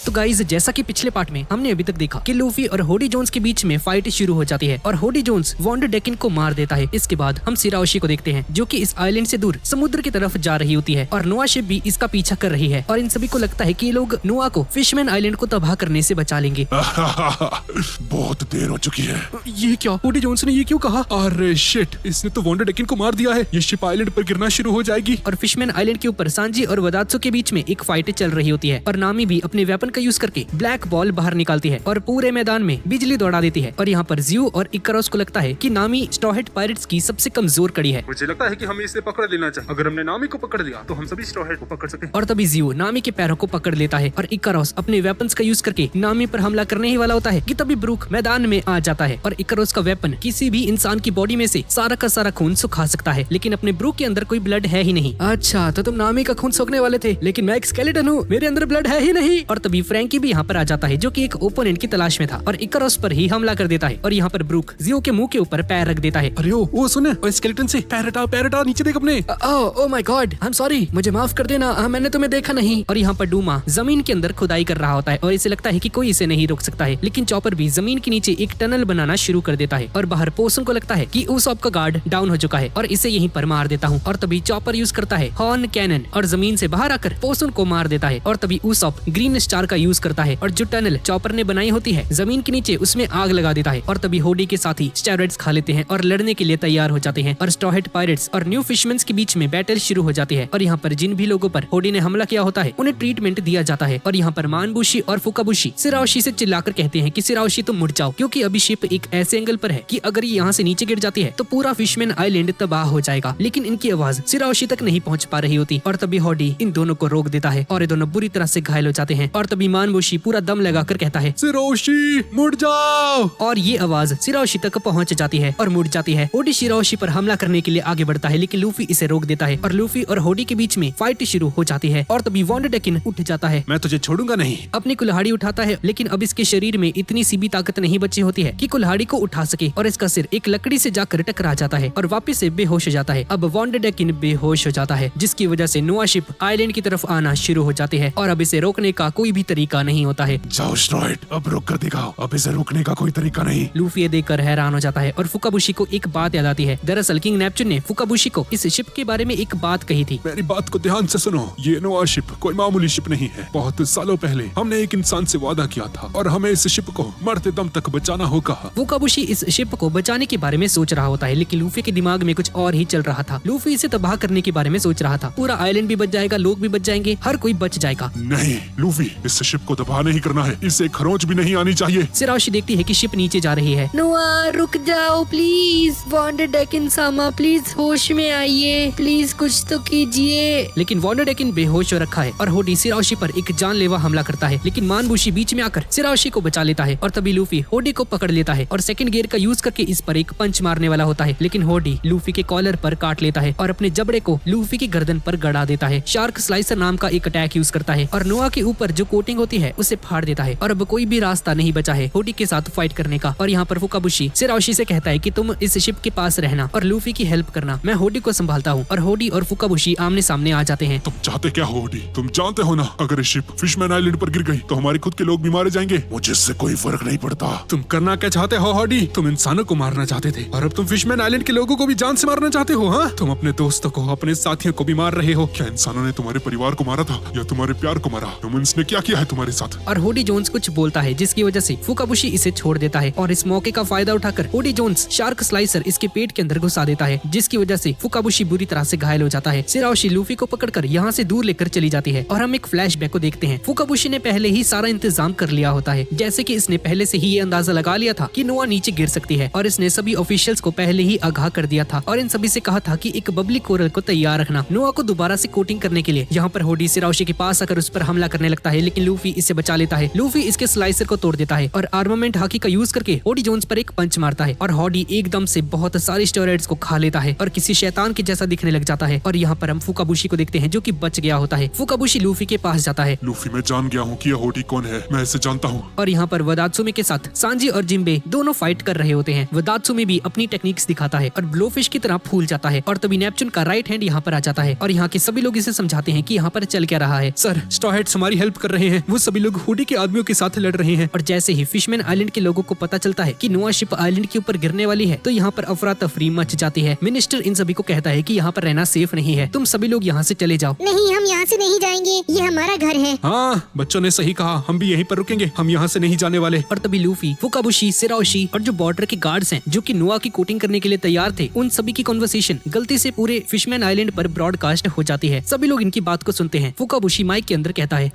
तो गाइस जैसा कि पिछले पार्ट में हमने अभी तक देखा कि लूफी और होडी जोन्स के बीच में फाइट शुरू हो जाती है और होडी जोन्स वॉन्डर डेकिन को मार देता है। इसके बाद हम सिराओशी को देखते हैं जो कि इस आइलैंड से दूर समुद्र की तरफ जा रही होती है और नोआ शिप भी इसका पीछा कर रही है और इन सभी को लगता है कि ये लोग नोआ को फिशमैन आइलैंड को तबाह करने से बचा लेंगे। बहुत देर हो चुकी है। ये क्या? होडी जोन्स ने ये क्यों कहा? अरे शिट, इसने तो वॉन्डर डेकिन को मार दिया है। ये शिप आइलैंड पर गिरना शुरू हो जाएगी। और फिशमैन आइलैंड के ऊपर सांजी और वदात्सु के बीच में एक फाइट चल रही होती है और नामी भी अपने वेपन का यूज करके ब्लैक बॉल बाहर निकालती है और पूरे मैदान में बिजली दौड़ा देती है। और यहाँ पर जियो और इकारोस को लगता है कि नामी स्ट्रॉ हैट पायरेट्स की सबसे कमजोर कड़ी है। मुझे लगता है कि हमें इसे पकड़ लेना चाहिए। अगर हमने नामी को पकड़ लिया तो हम सभी स्ट्रॉ हैट को पकड़ सकते हैं। और तभी जियो नामी के पैरों को पकड़ लेता है और इकारोस अपने वेपन्स का यूज करके नामी पर हमला करने ही वाला होता है कि तभी ब्रूक मैदान में आ जाता है और इकारोस का वेपन किसी भी इंसान की बॉडी में से सारा का सारा खून सुखा सकता है, लेकिन अपने ब्रूक के अंदर कोई ब्लड है ही नहीं। अच्छा तो तुम नामी का खून सोखने वाले थे, लेकिन मैं एक स्केलेटन हूँ, मेरे अंदर ब्लड है ही नहीं। और तभी फ्रैंकी भी यहाँ पर आ जाता है जो कि एक ओपोनेंट की तलाश में था और इकारोस पर ही हमला कर देता है और यहाँ पर ब्रूक जियो के मुंह के ऊपर पैर रख देता है। अरे ओ सुने, और स्केलेटन से पैर हटा, नीचे देख अपने। Oh my God, I am sorry, मुझे माफ कर देना, मैंने तुम्हें देखा नहीं। और यहाँ पर डूमा जमीन के अंदर खुदाई कर रहा होता है और इसे लगता है कि कोई इसे नहीं रोक सकता है, लेकिन चॉपर भी जमीन के नीचे एक टनल बनाना शुरू कर देता है और बाहर पोसुन को लगता है कि उसॉप का गार्ड डाउन हो चुका है और इसे यहीं पर मार देता हूँ। और तभी चॉपर यूज करता है हॉर्न कैनन और जमीन से बाहर आकर पोसुन को मार देता है और तभी उसॉप ग्रीन स्टार का यूज करता है और जो टनल चॉपर ने बनाई होती है जमीन के नीचे उसमें आग लगा देता है। और तभी होडी के साथी स्टेरॉइड्स खा लेते हैं और लड़ने के लिए तैयार हो जाते हैं और स्ट्रॉ हैट पायरेट्स और न्यू फिशमैन्स के बीच में बैटल शुरू हो जाती है। और यहाँ पर जिन भी लोगों पर होडी ने हमला किया होता है उन्हें ट्रीटमेंट दिया जाता है और यहाँ पर मानबुशी और फुकाबुशी सिराओशी से चिल्लाकर कहते हैं कि सिराओशी तुम मुड़ जाओ, क्योंकि अभी शिप एक ऐसे एंगल पर है कि अगर ये यहाँ से नीचे गिर जाती है तो पूरा फिशमैन आइलैंड तबाह हो जाएगा। लेकिन इनकी आवाज सिराओशी तक नहीं पहुँच पा रही होती और तभी होडी इन दोनों को रोक देता है और ये दोनों बुरी तरह से घायल हो जाते हैं। और तभी मानबुशी पूरा दम लगाकर कहता है सिराओशी मुड़ जाओ, और ये आवाज सिराओशी तक पहुंच जाती है और मुड़ जाती है। होडी सिराओशी पर हमला करने के लिए आगे बढ़ता है, लेकिन लूफी इसे रोक देता है और लूफी और होडी के बीच में फाइट शुरू हो जाती है। और तभी वॉन्डर डेकिन उठ जाता है। मैं तुझे छोड़ूंगा नहीं। अपनी कुल्हाड़ी उठाता है, लेकिन अब इसके शरीर में इतनी सी भी ताकत नहीं बची होती है कि कुल्हाड़ी को उठा सके और इसका सिर एक लकड़ी से जाकर टकरा जाता है और वापस से बेहोश हो जाता है। अब वॉन्डर डेकिन बेहोश हो जाता है, जिसकी वजह से नोआ शिप आइलैंड की तरफ आना शुरू हो जाती है और अब इसे रोकने का कोई भी तरीका नहीं होता है। जाओ स्ट्रॉ हैट, अब रोक कर दिखाओ, अब इसे रोकने का कोई तरीका नहीं। लूफी ये देखकर हैरान हो जाता है और फुकाबुशी को एक बात याद आती है। दरअसल किंग नेपच्यून ने फुकाबुशी को इस शिप के बारे में एक बात कही थी। मेरी बात को ध्यान से सुनो, ये नोआ शिप कोई मामूली शिप नहीं है। बहुत सालों पहले हमने एक इंसान से वादा किया था और हमें इस शिप को मरते दम तक बचाना होगा। फुकाबुशी इस शिप को बचाने के बारे में सोच रहा होता है, लेकिन लूफी के दिमाग में कुछ और ही चल रहा था। लूफी इसे तबाह करने के बारे में सोच रहा था। पूरा आइलैंड भी बच जाएगा, लोग भी बच जाएंगे, हर कोई बच जाएगा। नहीं लूफी, इस शिप को तबाह नहीं करना है, इसे खरोंच भी नहीं आनी चाहिए। सिराओशी देखती है कि शिप नीचे जा रही है। नोआ रुक जाओ please, wander Deccan Sama please होश में आइए, प्लीज कुछ तो कीजिए। लेकिन वॉन्डर डेकिन बेहोश हो रखा है और होडी सिराओशी पर एक जानलेवा हमला करता है, लेकिन मानबुशी बीच में आकर सिराओशी को बचा लेता है और तभी लूफी होडी को पकड़ लेता है और सेकंड गियर का यूज करके इस पर एक पंच मारने वाला होता है, लेकिन होडी लूफी के कॉलर पर काट लेता है और अपने जबड़े को लूफी की गर्दन पर गड़ा देता है। शार्क स्लाइसर नाम का एक अटैक यूज करता है और नोआ के ऊपर जो कोटिंग होती है उसे फाड़ देता है और अब कोई भी रास्ता नहीं बचा है होडी के साथ फाइट करने का। और यहाँ पर फुकाबुशी सिराओशी से कहता है कि तुम इस शिप के पास रहना और लूफी की हेल्प करना, मैं होडी को संभालता हूँ। और होडी और फुकाबुशी आमने सामने आ जाते हैं। तुम चाहते क्या हो होडी? तुम जानते हो ना, अगर शिप फिशमैन आइलैंड पर गिर गई तो हमारे खुद के लोग भी मारे जाएंगे। मुझे इससे कोई फर्क नहीं पड़ता। तुम करना क्या चाहते हो होडी? तुम इंसानों को मारना चाहते थे और अब तुम फिशमैन आइलैंड के लोगों को भी जान से मारना चाहते हो। हाँ, तुम अपने दोस्तों को, अपने साथियों को भी मार रहे हो। क्या इंसानों ने तुम्हारे परिवार को मारा था या तुम्हारे प्यार को मारा? ह्यूमंस ने क्या किया है तुम्हारे साथ? और होडी जोन्स कुछ बोलता है जिसकी वजह से फुकाबुशी इसे छोड़ देता है और इस मौके का फायदा उठाकर होडी जोन्स शार्क स्लाइसर इसके पेट के अंदर घुसा देता है, जिसकी वजह से फुकाबुशी बुरी तरह से घायल हो जाता है। सिराओशी लूफी को पकड़कर यहाँ से दूर लेकर चली जाती है और हम एक फ्लैशबैक को देखते हैं। फुकाबुशी ने पहले ही सारा इंतजाम कर लिया होता है, जैसे कि इसने पहले से ही ये अंदाजा लगा लिया था कि नोआ नीचे गिर सकती है और इसने सभी ऑफिशियल्स को पहले ही आगाह कर दिया था और इन सभी से कहा था कि एक बबली कोरल को तैयार रखना नोआ को दोबारा से कोटिंग करने के लिए। यहाँ पर होडी सिराओशी के पास आकर उस पर हमला करने लगता है, लेकिन लूफी इसे बचा लेता है। लूफी इसके स्लाइसर को तोड़ देता है और आर्मामेंट हाकी का यूज करके होडी जोन्स पर एक पंच मारता है और होडी एकदम से बहुत सारे स्टेरॉइड्स को खा लेता है और किसी शैतान के जैसा दिखने लग जाता है। और यहाँ पर हम फुकाबुशी को देखते हैं जो कि बच गया होता है। फुकाबुशी लूफी के पास जाता है। लूफी, मैं जान गया हूँ कि यह होडी कौन है, मैं इसे जानता हूँ। और यहाँ पर वदात्सुमी के साथ सांजी और जिम्बे दोनों फाइट कर रहे होते हैं। वदात्सुमी भी अपनी टेक्निक्स दिखाता है और ब्लोफिश की तरह फूल जाता है और तभी नेपच्यून का राइट हैंड यहाँ पर आ जाता है और यहाँ के सभी लोग इसे समझाते हैं कि यहाँ पर चल क्या रहा है। सर, स्ट्रॉ हैट्स हमारी हेल्प कर रहे हैं। हैं वो सभी लोग हुडी के आदमियों के साथ लड़ रहे हैं। और जैसे ही फिशमैन आइलैंड के लोगों को पता चलता है कि नोआ शिप आइलैंड के ऊपर गिरने वाली है तो यहाँ पर अफरा तफरी मच जाती है। मिनिस्टर इन सभी को कहता है कि यहाँ पर रहना सेफ नहीं है, तुम सभी लोग यहाँ से चले जाओ। नहीं, हम यहाँ से नहीं जाएंगे, ये हमारा घर है। हाँ, बच्चों ने सही कहा, हम भी यहीं पर रुकेंगे, हम यहाँ से नहीं जाने वाले। और तभी लूफी, फुकाबुशी, सिराओशी और जो बॉर्डर के गार्ड्स हैं जो कि नोआ की कोटिंग करने के लिए तैयार थे, उन सभी की कॉन्वर्सेशन गलती से पूरे फिशमैन आइलैंड पर ब्रॉडकास्ट हो जाती है। सभी लोग इनकी बात को सुनते हैं। फुकाबुशी माइक के अंदर कहता है,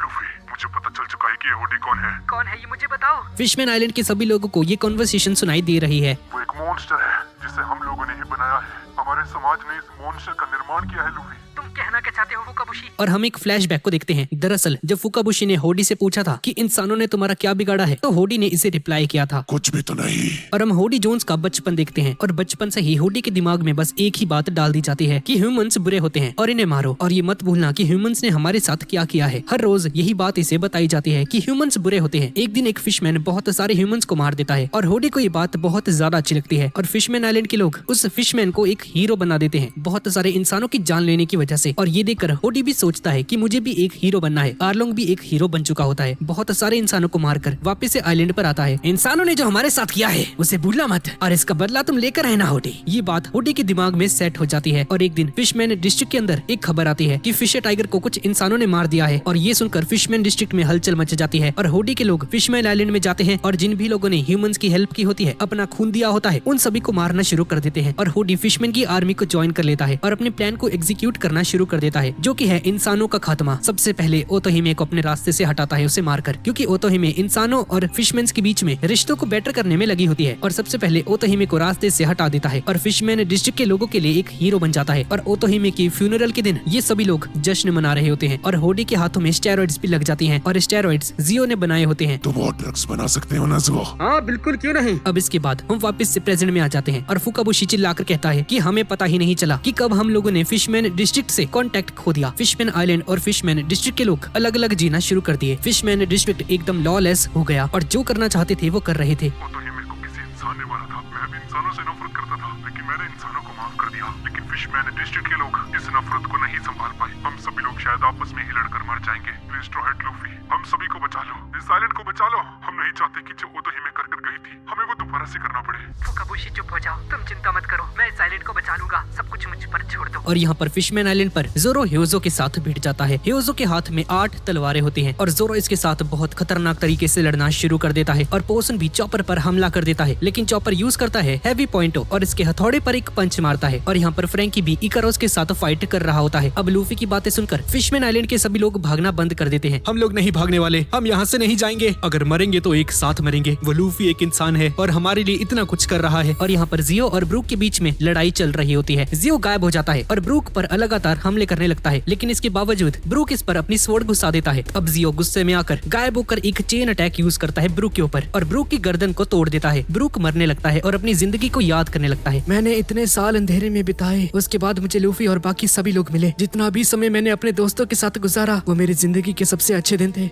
मुझे पता चल चुका है कि ये हुडी कौन है। कौन है ये मुझे बताओ। फिशमैन आइलैंड के सभी लोगों को ये कॉन्वर्सेशन सुनाई दे रही है। वो एक मॉन्स्टर है जिसे हम लोगों ने ही बनाया है। हमारे समाज ने इस मॉन्स्टर का निर्माण किया है लूफी। तुम कहना क्या चाहते हो फुकाबुशी? और हम एक फ्लैशबैक को देखते हैं। दरअसल जब फुकाबुशी ने होडी से पूछा था कि इंसानों ने तुम्हारा क्या बिगाड़ा है, तो होडी ने इसे रिप्लाई किया था, कुछ भी तो नहीं। और हम होडी जोन्स का बचपन देखते हैं और बचपन से ही होडी के दिमाग में बस एक ही बात डाल दी जाती है कि ह्यूमंस बुरे होते हैं और इन्हें मारो। और ये मत भूलना कि ह्यूमंस ने हमारे साथ क्या किया है। हर रोज यही बात इसे बताई जाती है कि ह्यूमंस बुरे होते हैं। एक दिन एक फिशमैन बहुत सारे ह्यूमंस को मार देता है और होडी को ये बात बहुत ज्यादा अच्छी लगती है और फिशमैन आइलैंड के लोग उस फिशमैन को एक हीरो बना देते हैं बहुत सारे इंसानों की जान लेने की वजह से। और ये देखकर होडी भी सोचता है कि मुझे भी एक हीरो बनना है। आर्लोंग भी एक हीरो बन चुका होता है, बहुत सारे इंसानों को मारकर वापस से आइलैंड पर आता है। इंसानों ने जो हमारे साथ किया है उसे भूलना मत और इसका बदला तुम लेकर रहना होडी। ये बात होडी के दिमाग में सेट हो जाती है। और एक दिन फिशमैन डिस्ट्रिक्ट के अंदर एक खबर आती है कि फिशर टाइगर को कुछ इंसानों ने मार दिया है। और ये सुनकर फिशमैन डिस्ट्रिक्ट में हलचल मच जाती है और होडी के लोग फिशमैन आइलैंड में जाते हैं और जिन भी लोगों ने ह्यूमंस की हेल्प की होती है, अपना खून दिया होता है, उन सभी को मारना शुरू कर देते हैं। और होडी फिशमैन की आर्मी को ज्वाइन कर लेता है और अपने प्लान को एग्जीक्यूट करना शुरू कर देता है, जो कि है इंसानों का खात्मा। सबसे पहले ओतोहिमे को अपने रास्ते से हटाता है उसे मारकर, क्योंकि ओतोहिमे इंसानों और फिशमैन्स के बीच में रिश्तों को बेटर करने में लगी होती है। और सबसे पहले ओतोहिमे को रास्ते से हटा देता है और फिशमैन डिस्ट्रिक्ट के लोगों के लिए एक हीरो बन जाता है। और ओतोहिमे की फ्यूनरल के दिन ये सभी लोग जश्न मना रहे होते हैं और होडी के हाथों में स्टेरॉइड्स भी लग जाती हैं और स्टेरॉइड्स जियो ने बनाए होते हैं। तुम और ड्रग्स बना सकते हो ना ज़ुओ? हाँ बिल्कुल, क्यों नहीं। अब इसके बाद हम वापस से प्रेजेंट में आ जाते हैं और फुकाबुशी चिल्लाकर कहता है कि हमें पता ही नहीं चला कि कब हम लोगों ने फिशमैन डिस्ट्रिक्ट से कांटेक्ट खो दिया। फिशमैन आइलैंड और फिशमैन डिस्ट्रिक्ट के लोग अलग अलग जीना शुरू कर दिए। फिशमैन डिस्ट्रिक्ट एकदम लॉलेस हो गया और जो करना चाहते थे वो कर रहे थे। ओतोहिमे को किसी इंसान ने मारा था। मैं भी इंसानों से नफरत करता था, लेकिन मैंने इंसानों को माफ कर दिया। लेकिन फिशमैन डिस्ट्रिक्ट के लोग इस नफरत को नहीं संभाल पाए। हम सभी लोग शायद आपस में ही लड़कर मर जाएंगे। प्लीज स्ट्रॉ हैट लूफी, हम सभी को बचा लो, इस आइलैंड को बचा लो। हम नहीं चाहते कि जो ओतोहिमे कर गई थी हमें वो दोबारा से करना पड़े। फुकाबुशी चुप हो जाओ, तुम चिंता मत करो, मैं इस आइलैंड को बचा लूंगा, सब कुछ मुझ पर छोड़ दो। और यहाँ पर फिशमैन आइलैंड पर जोरो ह्योजो के साथ भिड़ जाता है। ह्योजो के हाथ में 8 तलवारें होती हैं और जोरो इसके साथ बहुत खतरनाक तरीके से लड़ना शुरू कर देता है। और पोसन भी चॉपर पर हमला कर देता है, लेकिन चॉपर यूज करता है हैवी पॉइंटो और इसके हथौड़े पर एक पंच मारता है। और यहाँ पर फ्रैंकी भी इकारोस के साथ फाइट कर रहा होता है। अब लूफी की बातें सुनकर फिशमैन आइलैंड के सभी लोग भागना बंद कर देते हैं। हम लोग नहीं भागने वाले, हम यहाँ से नहीं जाएंगे। अगर मरेंगे तो एक साथ मरेंगे। वो लूफी एक इंसान है और हमारे लिए इतना कुछ कर रहा है। और यहाँ पर जियो और ब्रूक के बीच में लड़ाई चल रही होती है। जियो गायब हो जाता है और ब्रूक पर लगातार हमले करने लगता है, लेकिन इसके बावजूद ब्रूक इस पर अपनी स्वॉर्ड घुसा देता है। अब जियो गुस्से में आकर गायब होकर एक चेन अटैक यूज करता है ब्रूक के ऊपर और ब्रूक की गर्दन को तोड़ देता है। ब्रूक मरने लगता है और अपनी जिंदगी को याद करने लगता है। मैंने इतने साल अंधेरे में बिताए, उसके बाद मुझे लूफी और बाकी सभी लोग मिले। जितना भी समय मैंने अपने दोस्तों के साथ गुजारा वो मेरी जिंदगी के सबसे अच्छे दिन थे।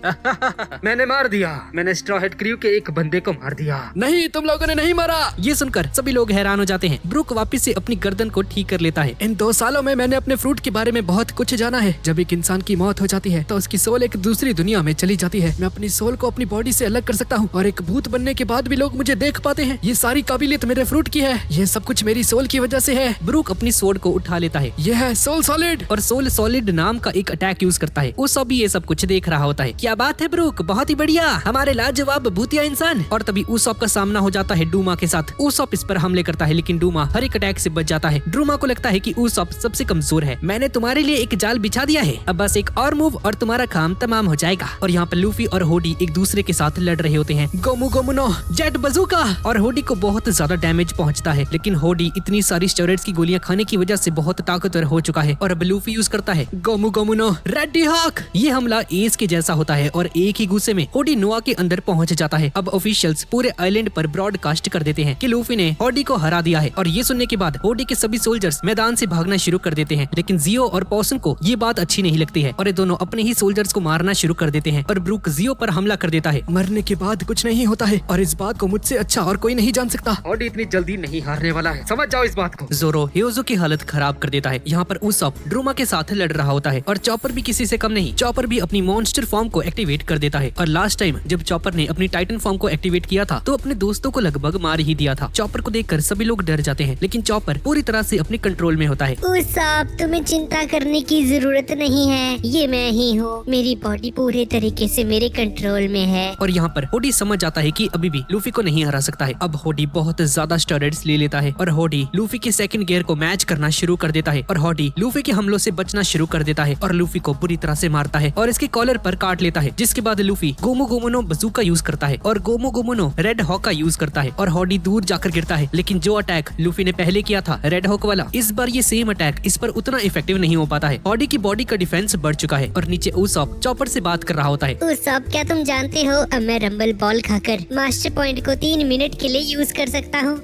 मैंने मार दिया, मैंने स्ट्रॉ हैट क्रू के एक बंदे को मार दिया। नहीं, तुम लोगों ने नहीं मारा। ये सुनकर सभी लोग हैरान हो जाते हैं। ब्रूक वापस से अपनी गर्दन को ठीक कर लेता है। इन 2 सालों में मैंने अपने फ्रूट के बारे में बहुत कुछ जाना है। जब एक इंसान की मौत हो जाती है तो उसकी सोल एक दूसरी दुनिया में चली जाती है। मैं अपनी सोल को अपनी बॉडी से अलग कर सकता हूँ और एक भूत बनने के बाद भी लोग मुझे देख पाते हैं। ये सारी काबिलियत मेरे फ्रूट की है। ये सब कुछ मेरी सोल की वजह से है। ब्रूक अपनी सोल को उठा लेता है। यह है सोल सॉलिड और सोल सॉलिड नाम का एक अटैक यूज करता है। उस अभी ये सब कुछ देख रहा होता है। क्या बात है ब्रूक, बहुत ही बढ़िया, हमारे लाजवाब भूतिया इंसान। और तभी उसॉप का सामना हो जाता है डूमा के साथ। उसॉप इस पर हमले करता है, लेकिन डूमा हर एक अटैक से बच जाता है। डूमा को लगता है कि उसॉप सबसे कमजोर है। मैंने तुम्हारे लिए एक जाल बिछा दिया है, अब बस एक और मूव और तुम्हारा काम तमाम हो जाएगा। और यहाँ पर लूफी और होडी एक दूसरे के साथ लड़ रहे होते हैं। गोमू गोमुनो जेट बजूका, और होडी को बहुत ज्यादा डैमेज पहुंचता है, लेकिन होडी इतनी सारी स्टेरॉइड्स की गोलियां खाने की वजह से बहुत ताकतवर हो चुका है। और अब लूफी यूज करता है गोमू गोमुनो रेडी हॉक। ये हमला एस के जैसा होता है और एक ही गुस्से में होडी नोआ के अंदर पहुंच जाता है। अब ऑफिशियल्स पूरे आइलैंड पर ब्रॉडकास्ट कर देते हैं कि लूफी ने होडी को हरा दिया है। और ये सुनने के बाद होडी के सभी सोल्जर्स मैदान से भागना शुरू कर देते हैं, लेकिन जियो और पॉसन को ये बात अच्छी नहीं लगती है और ये दोनों अपने ही सोल्जर्स को मारना शुरू कर देते हैं और ब्रूक जियो पर हमला कर देता है। मरने के बाद कुछ नहीं होता है और इस बात को मुझसे अच्छा और कोई नहीं जान सकता। हॉडी इतनी जल्दी नहीं हारने वाला है, समझ जाओ इस बात को। जोरो ह्योजो की हालत खराब कर देता है। यहाँ पर उसॉप ड्रूमा के साथ लड़ रहा होता है और चॉपर भी किसी से कम नहीं। चॉपर भी अपनी मॉन्स्टर फॉर्म को एक्टिवेट कर देता है और लास्ट टाइम जब चॉपर ने अपनी टाइटन फॉर्म को एक्टिवेट किया था तो अपने दोस्तों को लगभग मार ही दिया था। चॉपर को देखकर सभी लोग डर जाते हैं, लेकिन चॉपर पूरी तरह से अपने कंट्रोल में होता है। उसाप, तुम्हें चिंता करने की जरूरत नहीं है, ये मैं ही हूँ। मेरी बॉडी पूरे तरीके से मेरे कंट्रोल में है। और यहाँ पर होडी समझ जाता है कि अभी भी लूफी को नहीं हरा सकता है। अब होडी बहुत ज्यादा स्टेरॉइड्स ले लेता है और होडी लूफी के सेकंड गियर को मैच करना शुरू कर देता है और होडी लूफी के हमलों से बचना शुरू कर देता है और लूफी को बुरी तरह से मारता है और इसके कॉलर पर काट लेता है। जिसके बाद लूफी गोमो गोमोनो बजूका यूज करता है और गोमो गोमोनो रेड हॉक का यूज करता है और होडी दूर जाकर गिरता है। लेकिन जो अटैक लूफी ने पहले किया था रेड हॉक वाला, इस बार ये सेम अटैक इस पर उतना इफेक्टिव नहीं हो पाता है। होडी की बॉडी का डिफेंस बढ़ चुका है और नीचे उसॉप चॉपर से बात कर रहा होता है। उसाप, क्या तुम जानते हो अब मैं रंबल बॉल खाकर मास्टर पॉइंट को 3 मिनट के लिए यूज कर सकता हूँ।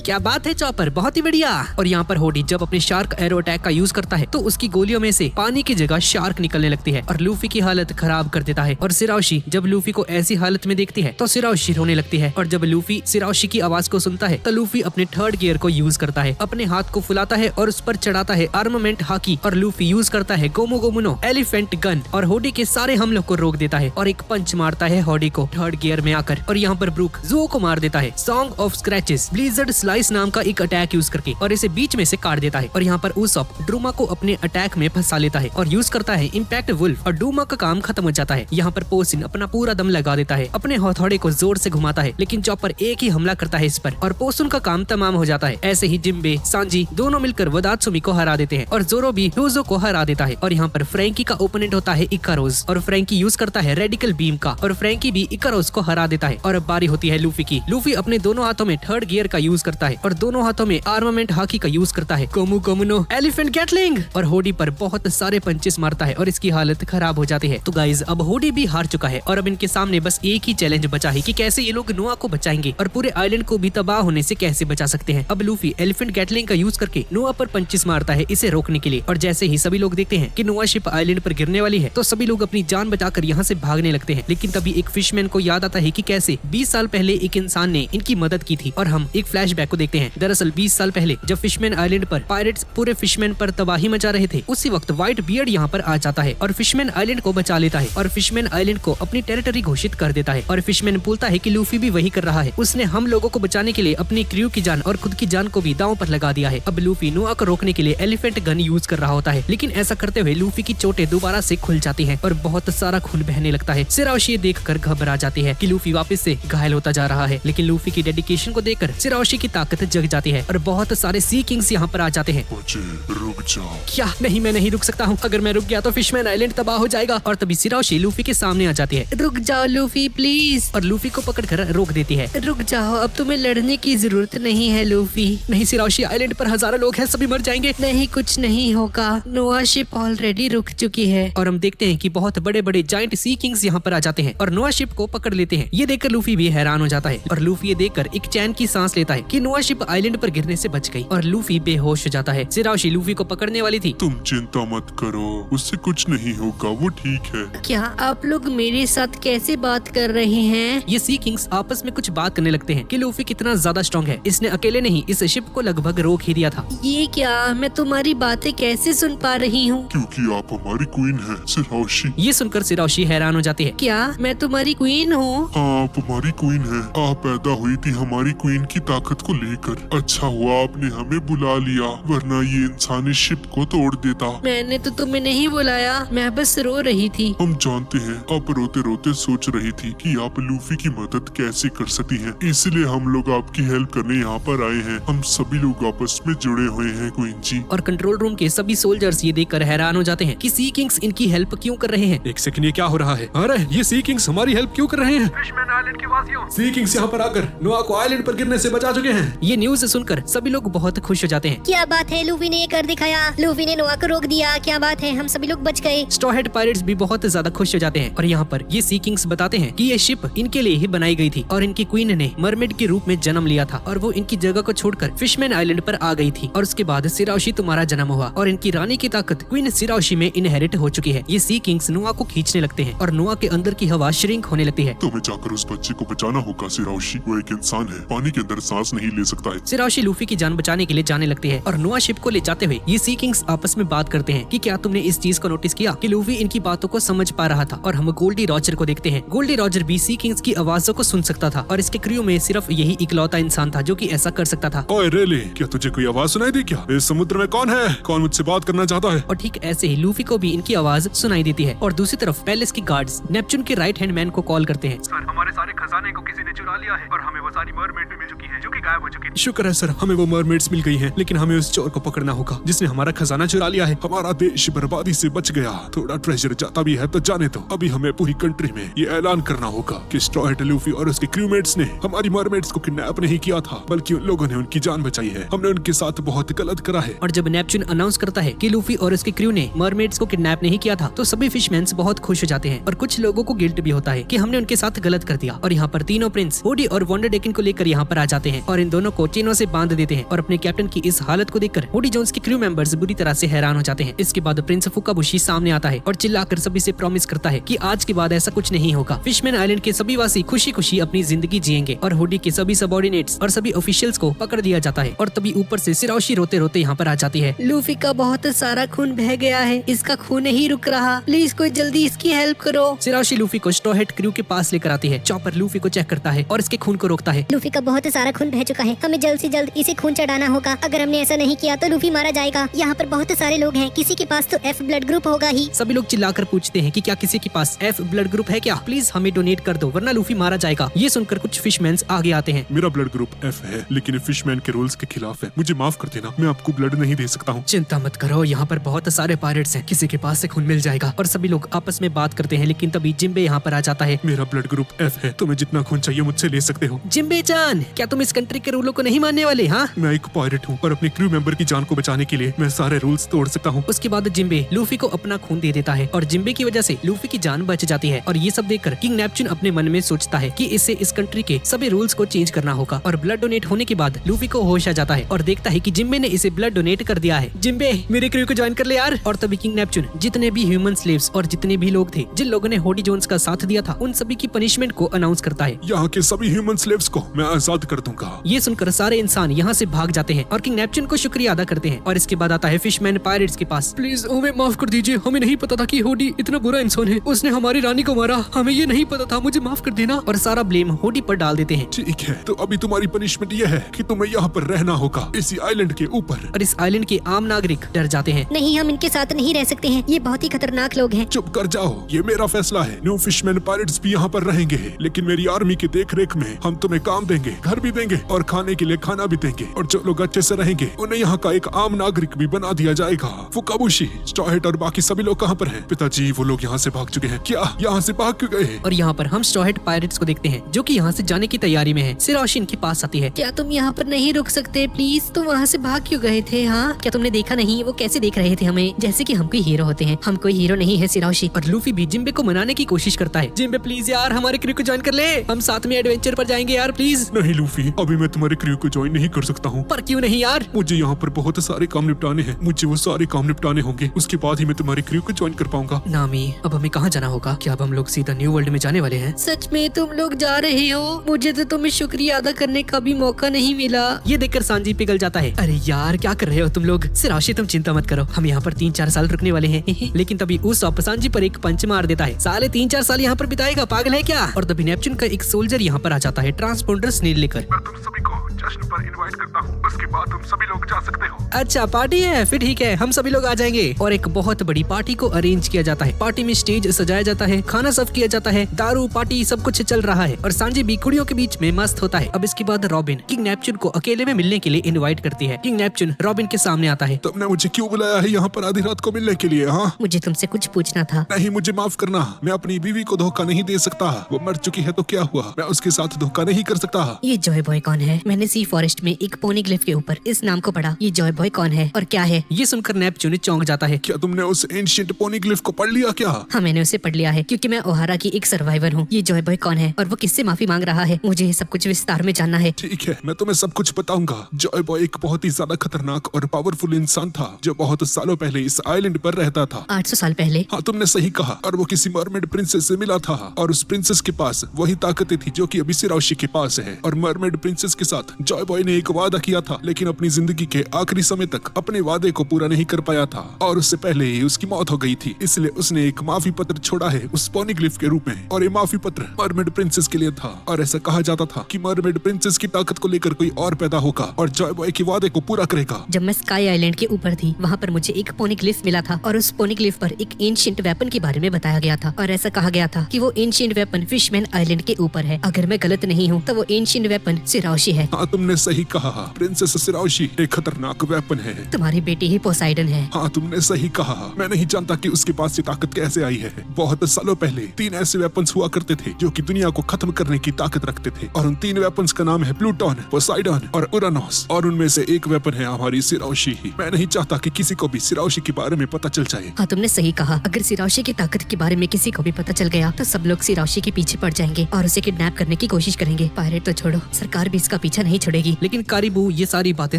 क्या बात है चॉपर, बहुत ही बढ़िया। और यहाँ पर होडी जब अपने शार्क एरो अटैक का यूज करता है तो उसकी गोलियों में से पानी की जगह शार्क निकलने लगती है और लूफी की हालत खराब कर देता है। और सिराओशी जब लूफी को ऐसी हालत में देखती है तो सिराओशी रोने लगती है और जब लूफी सिराओशी की आवाज को सुनता है तो लूफी अपने थर्ड गियर को यूज करता है, अपने हाथ को फुलाता है और उस पर चढ़ाता है आर्मामेंट हाकी और लूफी यूज करता है गोमो गोमोनो एलिफेंट गन और होडी के सारे हमलों को रोक देता है और एक पंच मारता है होडी को थर्ड गियर में आकर। और यहाँ पर ब्रूक जुओ को मार देता है song of scratches blizzard slice नाम का एक अटैक यूज करके और इसे बीच में से काट देता है। और यहाँ पर उसॉप ड्रूमा को अपने अटैक में फंसा लेता है और यूज करता है इम्पैक्ट वुल्फ और ड्रूमा का काम खत्म हो जाता है। यहाँ पर पोसिन अपना पूरा दम लगा देता है, अपने हथौड़े को जोर से घुमाता है, लेकिन चॉपर एक ही हमला करता है इस पर और पोसुन का काम तमाम हो जाता है। ऐसे ही जिम्बे सांजी दोनों मिलकर वदात्सुमी को हरा देते हैं और जोरो भी ह्यूजो को हरा देता है। और यहाँ पर फ्रैंकी का ओपोनेंट होता है इकारोस और फ्रैंकी यूज करता है रेडिकल बीम का और फ्रैंकी भी इकारोस को हरा देता है। और अब बारी होती है लूफी की। लूफी अपने दोनों हाथों में थर्ड गियर का यूज करता है और दोनों हाथों में आर्मामेंट हाकी का यूज करता है गोमू गोमुनो एलिफेंट गैटलिंग और होडी पर बहुत सारे पंचेस मारता है और इसकी हालत खराब हो जाती है। तो गाइज अब होडी भी हार चुका है और अब इनके सामने बस एक ही चैलेंज बचा है कि कैसे ये लोग नोआ को बचाएंगे और पूरे आइलैंड को भी तबाह होने से कैसे बचा सकते हैं। अब लूफी एलिफेंट गैटलिंग का यूज करके नोआ पर पंचेस मारता है इसे रोकने के लिए और जैसे ही सभी लोग देखते हैं कि नोआ शिप आइलैंड पर गिरने वाली है तो सभी लोग अपनी जान बचाकर यहाँ से भागने लगते हैं। लेकिन तभी एक फिशमैन को याद आता है कि कैसे 20 साल पहले एक इंसान ने इनकी मदद की थी और हम एक फ्लैशबैक को देखते हैं। दरअसल 20 साल पहले जब फिशमैन आइलैंड पर पायरेट्स पूरे फिशमैन पर तबाही मचा रहे थे उसी वक्त व्हाइट बियर्ड यहाँ पर आ जाता है और फिशमैन आइलैंड को बचा लेता है और फिशमैन आइलैंड को अपनी टेरिटरी घोषित कर देता है। और फिशमैन बोलता है कि लूफी भी वही कर रहा है, उसने हम लोगों को बचाने के लिए अपनी क्रू की जान और खुद की जान को भी दांव पर लगा दिया है। अब लूफी नोआ को रोकने के लिए एलिफेंट गन यूज कर रहा होता है, लेकिन ऐसा करते हुए लूफी की चोटें दोबारा से खुल जाती हैं और बहुत सारा खून बहने लगता है। सिराओशी ये देखकर घबरा जाती है कि लूफी वापस से घायल होता जा रहा है, लेकिन लूफी की डेडिकेशन को देखकर सिराओशी की ताकत जग जाती है और बहुत सारे सी किंग्स यहाँ पर आ जाते हैं। बच्चे रुक जाओ। क्या नहीं, मैं नहीं रुक सकता हूँ, अगर मैं रुक गया तो फिशमैन आइलैंड तबाह हो जाएगा। और तभी सिराओशी लूफी के सामने आ जाती है। रुक जाओ लूफी प्लीज। और लूफी को पकड़कर रोक देती है। रुक जाओ, अब तुम्हें लड़ने की जरूरत नहीं है लूफी। नहीं सिराओशी, आइलैंड पर हजारों लोग हैं, सभी मर जाएंगे। नहीं, कुछ नहीं होगा, नोआ शिप ऑलरेडी रुक चुकी है। और हम देखते हैं कि बहुत बड़े बड़े जाइंट सी किंग्स यहाँ पर आ जाते हैं और नोआ शिप को पकड़ लेते हैं। ये देखकर लूफी भी हैरान हो जाता है और लूफी ये देखकर एक चैन की सांस लेता है कि नोआ शिप आइलैंड पर गिरने से बच गई और लूफी बेहोश हो जाता है। सिराओशी लूफी को पकड़ने वाली थी। तुम चिंता मत करो, उससे कुछ नहीं होगा, वो ठीक है। क्या आप लोग मेरे साथ कैसे बात कर रहे हैं? ये सी किंग्स आपस में कुछ बात करने लगते हैं कि लूफी कितना ज्यादा स्ट्रॉन्ग है, इसने अकेले नहीं इस शिप को लगभग रोक ही दिया था। ये क्या, मैं तुम्हारी बातें कैसे सुन पा रही हूँ? क्योंकि आप हमारी क्वीन हैं, सिराओशी। ये सुनकर सिराओशी हैरान हो जाती है। क्या मैं तुम्हारी क्वीन हूँ? आप हमारी क्वीन हैं। आप पैदा हुई थी हमारी क्वीन की ताकत को लेकर। अच्छा हुआ आपने हमें बुला लिया, वरना ये इंसानी शिप को तोड़ देता। मैंने तो तुम्हें नहीं बुलाया, मैं बस रो रही थी। हम जानते हैं आप रोते रोते सोच रही थी कि आप लूफी की मदद कैसे कर सकती हैं, इसलिए हम लोग आपकी हेल्प करने यहाँ पर आए हैं। हम सभी लोग आपस में जुड़े हुए हैं क्वीन जी। और कंट्रोल रूम के सभी सोल्जर्स ये देखकर हैरान हो जाते हैं कि सी किंग्स इनकी हेल्प क्यों कर रहे हैं। एक सेकंड, ये क्या हो रहा है? अरे ये सी किंग्स हमारी हेल्प क्यों कर रहे हैं? फिशमैन आइलैंड के वासियों, सी किंग्स यहाँ पर आकर नोआ को आइलैंड पर गिरने से बचा चुके हैं। ये न्यूज सुनकर सभी लोग बहुत खुश हो जाते हैं। क्या बात है, लूफी ने ये कर दिखाया, लूफी ने नोआ को रोक दिया, क्या बात है, हम सभी लोग बच गए। स्ट्रॉ हेड पायरेट्स भी बहुत ज्यादा खुश हो जाते हैं और यहाँ पर ये सी किंग्स बताते हैं कि ये शिप इनके लिए ही बनाई गई थी और इनकी क्वीन ने मरमेड के रूप में जन्म लिया था और वो इनकी जगह को छोड़कर फिशमैन आइलैंड पर आ गई थी और उसके बाद सिराओशी तुम्हारा जन्म हुआ और इनकी रानी की ताकत क्वीन सिराओशी में इनहेरिट हो चुकी है। ये सी किंग्स नुआ को खींचने लगते हैं और नुआ के अंदर की हवा श्रिंक होने लगती है। तुम्हें जाकर उस बच्चे को बचाना होगा सिराओशी। वो एक इंसान है, पानी के अंदर सांस नहीं ले सकता है। सिराओशी लूफी की जान बचाने के लिए जाने लगती है और नुआ शिप को ले जाते हुए ये सी किंग्स आपस में बात करते हैं कि क्या तुमने इस चीज को नोटिस किया कि लूफी इनकी बातों को समझ पा रहा था। और हम गोल्डी रॉजर को देखते हैं। गोल्डी रॉजर भी सी किंग्स की आवाजों को सुन सकता था और इसके क्रू में सिर्फ यही इकलौता इंसान था जो कि ऐसा कर सकता था। ओए रेले, क्या तुझे कोई आवाज सुनाई दी क्या? इस समुद्र में कौन है? कौन मुझसे बात करना चाहता है? और ठीक ऐसे ही लूफी को भी इनकी आवाज सुनाई देती है। और दूसरी तरफ पैलेस की गार्ड्स नेपच्यून के राइट हैंड मैन को कॉल करते हैं। सर, हमारे सारे खजाने को किसी ने चुरा लिया है और हमें वो सारी मरमेड भी मिल चुकी है जो कि गायब हो चुकी थी। शुक्र है सर, हमें वो मरमेड्स मिल गई हैं, लेकिन हमें उस चोर को पकड़ना होगा जिसने हमारा खजाना चुरा लिया है। हमारा देश बर्बादी से बच गया। थोड़ा ट्रेजर जाता भी है तो जाने दो। अभी हमें पूरी कंट्री में ये ऐलान करना होगा कि स्ट्रॉ हैट लूफी और उसके क्रूमेट्स ने हमारी मरमेड्स को किडनैप नहीं किया था, बल्कि उन लोगों ने उनकी जान बचाई है। हमने उनके साथ बहुत गलत करा है। और जब नेपच्यून अनाउंस करता है कि लूफी और उसके क्रू ने मरमेड्स को किडनैप नहीं किया था तो सभी फिशमैन्स बहुत खुश हो जाते हैं और कुछ लोगों को गिल्ट भी होता है कि हमने उनके साथ गलत कर दिया। और यहाँ पर तीनों प्रिंस होडी और वंडर डेकिन को लेकर यहाँ पर आ जाते हैं और इन दोनों को चेनों से बांध देते हैं। और अपने कैप्टन की इस हालत को देखकर होडी जोन्स के क्रू मेंबर्स बुरी तरह से हैरान हो जाते हैं। इसके बाद प्रिंस फुकाबुशी सामने आता है और चिल्लाकर सभी से प्रॉमिस करता है कि आज के बाद ऐसा कुछ नहीं होगा। फिशमैन आइलैंड के सभी वासी खुशी खुशी अपनी जिंदगी जिएंगे। और होडी के सभी सबऑर्डिनेट्स और सभी ऑफिशियल्स को पकड़ दिया जाता है। और तभी ऊपर से सिराओशी रोते रोते यहाँ पर आ जाती है। लूफी का बहुत सारा खून बह गया है, इसका खून नहीं रुक रहा, प्लीज कोई जल्दी इसकी हेल्प करो। सिराओशी लूफी को स्ट्रॉ हैट क्रू के पास लेकर आती है। चॉपर लूफी को चेक करता है और इसके खून को रोकता है। लूफी का बहुत सारा खून बह चुका है, हमें जल्द से जल्द इसे खून चढ़ाना होगा। अगर हमने ऐसा नहीं किया तो लूफी मारा जाएगा। यहाँ पर बहुत सारे लोग हैं, किसी के पास तो एफ ब्लड ग्रुप होगा ही। सभी लोग चिल्लाकर पूछते हैं कि क्या किसी के पास एफ ब्लड ग्रुप है क्या? प्लीज हमें डोनेट कर दो वरना लूफी मारा जाएगा। ये सुनकर कुछ फिशमैन्स आगे आते हैं। मेरा ब्लड ग्रुप एफ है, लेकिन फिशमैन के रूल्स के खिलाफ है। मुझे माफ कर देना, मैं आपको ब्लड नहीं दे सकता हूँ। चिंता मत करो, यहाँ पर बहुत सारे पायरेट्स हैं, किसी के पास से खून मिल जाएगा। और सभी लोग आपस में बात करते हैं, लेकिन तभी जिम्बे यहाँ पर आ जाता है। मेरा ब्लड ग्रुप एफ है, तुम्हें जितना खून चाहिए मुझसे ले सकते हो। जिम्बे चान, क्या तुम इस कंट्री के रूलों को नहीं मानने वाले? हाँ, मैं एक पायरेट हूँ और अपने क्रू मेंबर की जान को बचाने के लिए मैं सारे रूल्स तोड़ सकता हूँ। उसके बाद जिम्बे लूफी को अपना खून दे देता है और जिम्बे की वजह से लूफी की जान बच जाती है। और ये सब देखकर किंग नेपच्यून अपने मन में सोचता है कि इससे इस कंट्री के सभी रूल्स को चेंज करना होगा। और ब्लड डोनेट होने के बाद लूफी को होश आ जाता है और देखता है कि जिम्बे ने इसे ब्लड डोनेट कर दिया है। जिम्बे, मेरे क्रू को ज्वाइन कर ले यार। और तभी किंग नेपच्यून जितने भी ह्यूमन स्लेव्स और जितने भी लोग थे जिन लोगों ने होडी जोन्स का साथ दिया था उन सभी की पनिशमेंट को अनाउंस करता है। यहाँ के सभी ह्यूमन स्लेव्स को मैं आजाद कर दूंगा। ये सुनकर सारे इंसान यहाँ से भाग जाते हैं और किंग नेपच्यून को शुक्रिया अदा करते हैं। और इसके बाद आता है फिशमैन पायरेट्स के पास। प्लीज हमें माफ कर दीजिए, हमें नहीं पता था कि होडी इतना बुरा इंसान है। उसने हमारी रानी को मारा, हमें ये नहीं पता था, मुझे माफ कर देना। और सारा ब्लेम होडी पर डाल देते हैं। ठीक है, तो अभी तुम्हारी पनिशमेंट ये है कि तुम्हें यहाँ पर रहना होगा, इसी आइलैंड के ऊपर। और इस आइलैंड के आम नागरिक डर जाते हैं। नहीं, हम इनके साथ नहीं रह सकते हैं, ये बहुत ही खतरनाक लोग हैं। चुप कर जाओ, ये मेरा फैसला है। न्यू फिशमैन पायरेट्स भी यहाँ पर रहेंगे, लेकिन मेरी आर्मी की देख-रेख में हम तुम्हें काम देंगे, घर भी देंगे और खाने के लिए खाना भी देंगे। और जो लोग अच्छे से रहेंगे उन्हें यहाँ का एक आम नागरिक भी बना दिया जाएगा। फुकाबुशी, स्ट्रॉ हैट और बाकी सभी लोग कहाँ पर हैं? पिताजी, वो लोग यहाँ से भाग चुके हैं। क्या यहाँ से भाग क्यों गए? और यहाँ पर हम स्ट्रॉ हैट पायरेट्स को देखते हैं जो कि यहाँ से जाने की तैयारी में है। सिराओशी इनके पास आती है। क्या तुम यहाँ पर नहीं रुक सकते प्लीज? तुम वहाँ से भाग क्यों गए थे? हाँ, क्या तुमने देखा नहीं वो कैसे देख रहे थे हमें, जैसे कि हम कोई हीरो होते हैं? हम कोई हीरो नहीं है सिराओशी। और लूफी भी जिम्बे को मनाने की कोशिश करता है। जिम्बे प्लीज यार हमारे क्रू को ज्वाइन कर ले, हम साथ में एडवेंचर पर जाएंगे यार प्लीज। नहीं लूफी, अभी मैं तुम्हारे क्रू को ज्वाइन नहीं कर सकता हूँ। पर क्यों नहीं यार? मुझे यहाँ पर बहुत सारे काम निपटाने हैं, मुझे वो सारे काम निपटाने होंगे, उसके बाद ही मैं तुम्हारे क्रू को ज्वाइन कर पाऊंगा। नामी, अब हमें कहाँ जाना होगा? क्या अब हम लोग सीधा न्यू वर्ल्ड में जाने वाले हैं? सच में तुम लोग जा रहे हो? मुझे तो तुम्हें शुक्रिया अदा करने का भी मौका नहीं मिला। ये देखकर सांजी पिघल जाता है। अरे यार क्या कर रहे हो तुम लोग? सिराओशी तुम चिंता मत करो, हम यहाँ पर 3-4 साल रुकने वाले हैं। लेकिन तभी उस सांजी पर एक पंच मार देता है। साले 3-4 साल यहाँ पर बिताएगा, पागल है क्या? और तभी नेपच्यून का एक सोल्जर यहाँ पर आ जाता है ट्रांसपोंडर स्नेल लेकर। मैं तुम सभी को जश्न पर इनवाइट करता हूँ, उसके बाद तुम सभी लोग जा सकते हो। अच्छा पार्टी है, फिर ठीक है, हम सभी लोग आ जाएंगे। और एक बहुत बड़ी पार्टी को अरेंज किया जाता है। पार्टी में स्टेज सजाया जाता है, खाना सर्व किया जाता है, दारू पार्टी सब कुछ चल रहा है और सांजी भी कुड़ियों के बीच में मस्त होता है। अब इसके बाद रॉबिन किंग नेपच्यून को अकेले में मिलने के लिए इनवाइट करती है। किंग नेपच्यून रॉबिन के सामने आता है। तुमने मुझे क्यों बुलाया है यहाँ पर आधी रात को मिलने के लिए? हाँ, मुझे तुमसे कुछ पूछना था। नहीं, मुझे माफ करना, मैं अपनी बीवी को धोखा नहीं दे सकता। वो मर चुकी है तो क्या हुआ, मैं उसके साथ धोखा नहीं कर सकता। ये जॉय बॉय कौन है? मैंने सी फॉरेस्ट में एक पोनीग्लिफ के ऊपर इस नाम को पढ़ा, ये जॉय बॉय कौन है और क्या है। ये सुनकर नेपच्यून चौंक जाता है। क्या तुमने उस एंशिएंट पोनीग्लिफ को पढ़ लिया क्या? हाँ, मैंने उसे पढ़ लिया है क्योंकि मैं ओहारा की एक सर्वाइवर हूँ। ये जॉय बॉय कौन है और वो किससे माफी मांग रहा है, मुझे ये सब कुछ विस्तार में जानना है। ठीक है, मैं तुम्हें सब कुछ बताऊंगा। जॉय बॉय एक बहुत ही ज्यादा खतरनाक और पावरफुल इंसान था जो बहुत सालों पहले इस आइलैंड पर रहता था। 800 साल पहले? हाँ, तुमने सही कहा। और वो किसी मरमेड प्रिंसेस से मिला था और उस प्रिंसेस के पास वही ताकतें थी जो कि अभी सिराउशी के पास है। और मरमेड प्रिंसेस के साथ जॉय बॉय ने एक वादा किया था, लेकिन अपनी जिंदगी के आखिरी समय तक अपने वादे को पूरा नहीं कर पाया था और उससे पहले ही उसकी मौत हो गई थी। इसलिए उसने एक माफी पत्र छोड़ा है उस पोनीग्लिफ के रूप में, और ये माफी पत्र मरमेड प्रिंसेस के लिए था। और ऐसा कहा जाता था कि मरमेड प्रिंसेस की ताकत को लेकर कोई और पैदा होगा और जॉय बॉय के वादे को पूरा करेगा। जब मैं स्काई आइलैंड के ऊपर थी, वहाँ पर मुझे एक पोनीग्लिफ मिला था और उस पोनीग्लिफ पर एक एंशिएंट वेपन के बारे में बताया गया था और ऐसा कहा गया था कि वो एंशिएंट वेपन फिशमैन आइलैंड के ऊपर है। अगर मैं गलत नहीं हूँ तो वो एंशिएंट वेपन सिराउशी है। हाँ, तुमने सही कहा। प्रिंसेस सिराउशी एक खतरनाक वेपन है। तुम्हारी बेटी ही पोसाइडन है। हाँ, तुमने सही कहा। मैं नहीं जानता कि उसके पास ये ताकत कैसे आई है। बहुत सालों पहले 3 ऐसे वेपन्स हुआ करते थे जो कि दुनिया को खत्म करने की ताकत रखते थे, और उन 3 वेपन्स का नाम है प्लूटन, पोसाइडन और उरानोस। और उनमें से एक वेपन है हमारी सिराउशी ही। मैं नहीं चाहता कि किसी को भी सिराउशी के बारे में पता चल जाए। हाँ, तुमने सही कहा। अगर सिराउशी की ताकत के बारे में किसी को भी पता चल गया तो सब लोग सिराउशी के पीछे पड़ जाएंगे और उसे किडनैप करने की कोशिश करेंगे। पायरेट तो छोड़ो, सरकार भी इसका पीछा नहीं छोड़ेगी। लेकिन कारिबू ये सारी बातें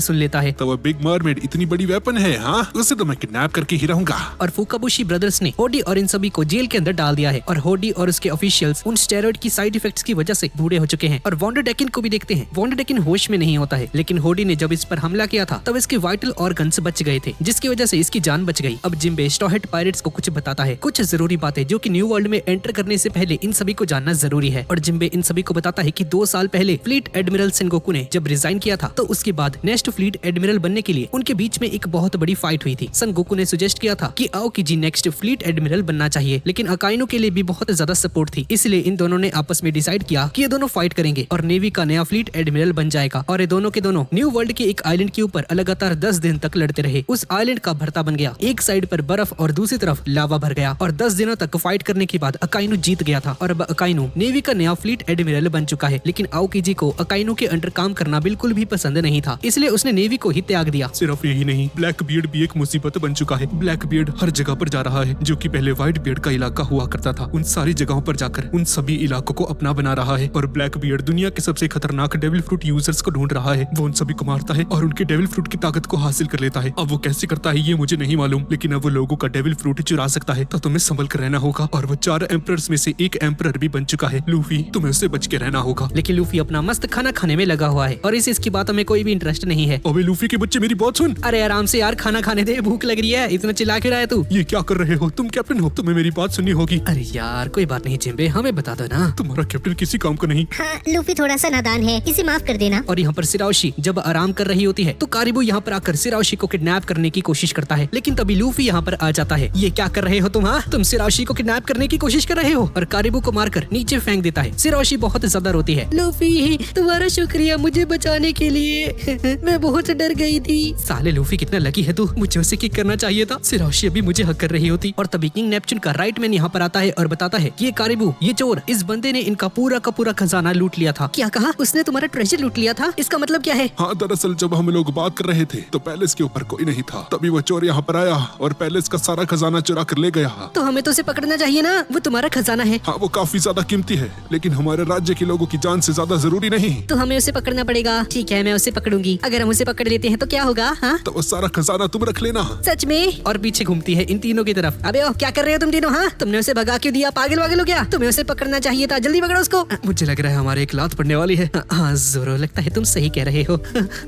सुन लेता है। तो वो बिग मरमेड इतनी बड़ी वेपन है? हाँ, उसे तो मैं किडनैप करके ही रहूंगा। और फुकाबुशी ब्रदर्स ने होडी और इन सभी को जेल के अंदर डाल दिया है और होडी और उसके ऑफिशियल्स उन स्टेरॉइड की साइड इफेक्ट्स की वजह से बूढ़े हो चुके हैं। और वॉन्डरडेकिन को भी देखते हैं। वॉन्डरडेकिन होश में नहीं होता है, लेकिन होडी ने जब इस पर हमला किया था तब इसके वाइटल ऑर्गन्स बच गए थे, जिसकी वजह से इसकी जान बच गई। अब जिम्बे स्ट्रॉ हैट पायरेट्स को कुछ बताता है, कुछ जरूरी बातें जो कि न्यू वर्ल्ड में एंटर करने से पहले इन सभी को जानना जरूरी है। और जिम्बे इन सभी को बताता है कि 2 साल पहले फ्लीट एडमिरल सेनगोकू ने जब रिजाइन किया था तो उसके बाद नेक्स्ट फ्लीट एडमिरल बनने के लिए उनके बीच में एक बहुत बड़ी फाइट हुई थी। सेनगोकू ने सुजेस्ट किया था कि आओकिजी नेक्स्ट फ्लीट एडमिरल बनना चाहिए, लेकिन अकाइनो के लिए भी बहुत ज्यादा सपोर्ट थी। इसलिए इन दोनों ने आपस में डिसाइड किया कि ये दोनों फाइट करेंगे और नेवी का नया फ्लीट एडमिरल बन जाएगा। और ये दोनों के दोनों न्यू वर्ल्ड के एक आइलैंड के ऊपर लगातार 10 दिन तक लड़ते रहे। उस आइलैंड का भरता बन गया, एक साइड पर बर्फ और दूसरी तरफ लावा भर गया। और 10 दिनों तक फाइट करने के बाद अकाइनो जीत गया था और अब अकाइनो नेवी का नया फ्लीट एडमिरल बन चुका है। लेकिन आओकिजी को अकाइनो के अंडर काम करना बिल्कुल भी पसंद नहीं था, इसलिए उसने नेवी को ही त्याग दिया। सिर्फ यही नहीं, ब्लैक बियर्ड भी एक मुसीबत बन चुका है। ब्लैक बियर्ड हर जगह पर जा रहा है, जो कि पहले व्हाइट बियर्ड का इलाका हुआ करता था। उन सारी जगहों पर जाकर उन सभी इलाकों को अपना बना रहा है। और ब्लैक बियर्ड दुनिया के सबसे खतरनाक डेविल फ्रूट यूजर्स को ढूंढ रहा है। वो उन सभी को मारता है और उनके डेविल फ्रूट की ताकत को हासिल कर लेता है। अब वो कैसे करता है ये मुझे नहीं मालूम, लेकिन अब वो लोगों का डेविल फ्रूट चुरा सकता है, तो तुम्हें संभल कर रहना होगा। और वो 4 एम्परर्स में से एक एम्परर भी बन चुका है। लूफी, तुम्हें उससे बच के रहना होगा। लेकिन लूफी अपना मस्त खाना खाने में लगा हुआ है और इसकी बातों में कोई भी इंटरेस्ट नहीं है। अबे लूफी के बच्चे, मेरी बात सुन। अरे आराम से यार, खाना खाने दे, भूख लग रही है। इतना चिल्ला क्यों रहा है तू? ये क्या कर रहे हो? तुम कैप्टन हो, तुम्हें मेरी बात सुननी होगी। अरे यार कोई बात नहीं जिम्बे, हमें बता दो ना। तुम्हारा कैप्टन किसी काम का नहीं। हाँ, लूफी थोड़ा सा नादान है, इसे माफ कर देना। और यहाँ पर सिराउशी जब आराम कर रही होती है तो कारिबू यहाँ पर आकर सिराउशी को किडनैप करने की कोशिश करता है, लेकिन तभी लूफी यहाँ पर आ जाता है। ये क्या कर रहे हो तुम? हाँ, तुम सिराउशी को किडनैप करने की कोशिश कर रहे हो? और कारिबू को मारकर नीचे फेंक देता है। सिराउशी बहुत ज्यादा रोती है। लूफी, तुम्हारा शुक्रिया मुझे बचाने के लिए। मैं बहुत डर गई थी। साले लूफी कितना लकी है तू, मुझे उसे किक करना चाहिए था। सिराउशी अभी मुझे हक कर रही होती। और तभी किंग नेपच्यून का राइट मैन यहाँ पर आता है और बताता है कि ये कारिबू, ये चोर, इस बंदे ने इनका पूरा का पूरा खजाना लूट लिया था। क्या कहा? उसने तुम्हारा ट्रेजर लूट लिया था? इसका मतलब क्या है? हाँ, दरअसल जब हम लोग बात कर रहे थे तो पैलेस के ऊपर कोई नहीं था। तभी वो चोर यहाँ पर आया और पैलेस का सारा खजाना चुरा कर ले गया। तो हमें तो उसे पकड़ना चाहिए ना, वो तुम्हारा खजाना है। हाँ, वो काफी ज्यादा कीमती है, लेकिन हमारे राज्य के लोगों की जान से ज्यादा जरूरी नहीं। तो हमें उसे पकड़ना पड़ेगा। ठीक है, मैं उसे पकड़ूंगी। अगर हम उसे पकड़ लेते हैं तो क्या होगा? हाँ, तो वो सारा खजाना तुम रख लेना। सच में? और पीछे घूमती है इन तीनों की तरफ। अबे ओ, क्या कर रहे हो तुम तीनों? हाँ, तुमने उसे भगा क्यों दिया? पागल वागल हो क्या? तुम्हें उसे पकड़ना चाहिए था, जल्दी पकड़ो उसको। मुझे लग रहा है हमारे एक लात पड़ने वाली है। हाँ जोरो, लगता है तुम सही कह रहे हो।